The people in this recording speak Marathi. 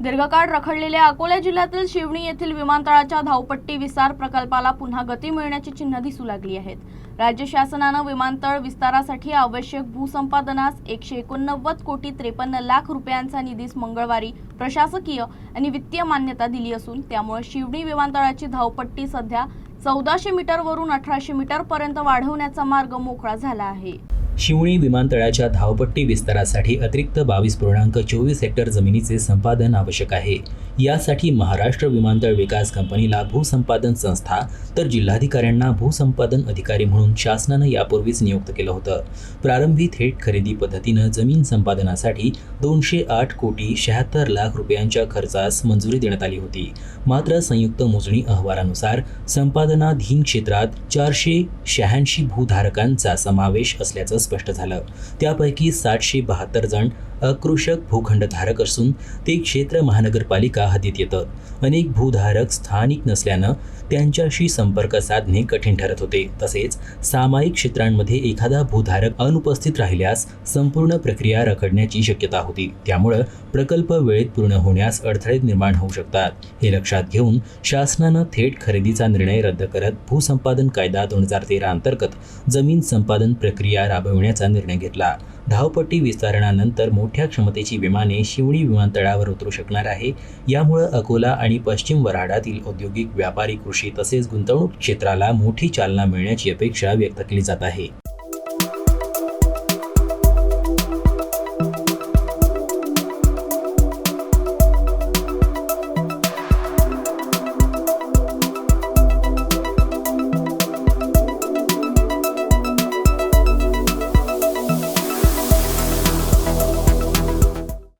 दीर्घकाळ रखडलेल्या अकोला जिल्ह्यातील शिवणी येथील विमानतळाच्या धावपट्टी विस्तार प्रकल्पाला पुन्हा गती मिळण्याची चिन्ह दिसू लागली आहेत। राज्य शासनाने विमानतळ विस्तारासाठी आवश्यक भूसंपादनास 189 कोटी 53 लाख रुपयांचा निधीस मंगळवारी प्रशासकीय आणि वित्तीय मान्यता दिली असून त्यामुळे शिवणी विमानतळाची धावपट्टी सध्या 1400 मीटरवरून 1800 मीटर पर्यंत वाढवण्याचा मार्ग मोकळा झाला आहे। शिवणी विमानतळाच्या धावपट्टी विस्तारासाठी अतिरिक्त 22.24 हेक्टर जमिनीचे संपादन आवश्यक आहे। यासाठी महाराष्ट्र विमानतळ विकास कंपनीला भूसंपादन संस्था तर जिल्हाधिकाऱ्यांना भूसंपादन अधिकारी म्हणून शासनाने यापूर्वीच नियुक्त केलं होतं। प्रारंभी थेट खरेदी पद्धतीने जमीन संपादनासाठी 208 कोटी 76 लाख रुपयांच्या खर्चास मंजुरी देण्यात आली होती। मात्र संयुक्त मोजणी अहवालानुसार संपादनाधीन क्षेत्रात 486 भूधारकांचा समावेश असल्याचं स्पष्ट झालं। त्यापैकी 772 जण अकृषक भूखंडधारक असून ते क्षेत्र महानगरपालिका हद्दीत येतं। अनेक भूधारक स्थानिक नसल्यानं त्यांच्याशी संपर्क साधणे कठीण ठरत होते। तसेच सामायिक क्षेत्रांमध्ये एखादा भूधारक अनुपस्थित राहिल्यास संपूर्ण प्रक्रिया रखडण्याची शक्यता होती। त्यामुळे प्रकल्प वेळेत पूर्ण होण्यास अडथळे निर्माण होऊ शकतात। हे लक्षात घेऊन शासनानं थेट खरेदीचा निर्णय रद्द करत भूसंपादन कायदा 2013 अंतर्गत जमीन संपादन प्रक्रिया राबविण्याचा निर्णय घेतला। धावपट्टी विस्तारणानंतर मोठ्या क्षमतेची विमाने शिवणी विमानतळावर उतरू शकणार आहे। यामुळे अकोला आणि पश्चिम वऱ्हाडातील औद्योगिक, व्यापारी, कृषी तसेच गुंतवणूक क्षेत्राला मोठी चालना मिळण्याची अपेक्षा व्यक्त केली जात आहे।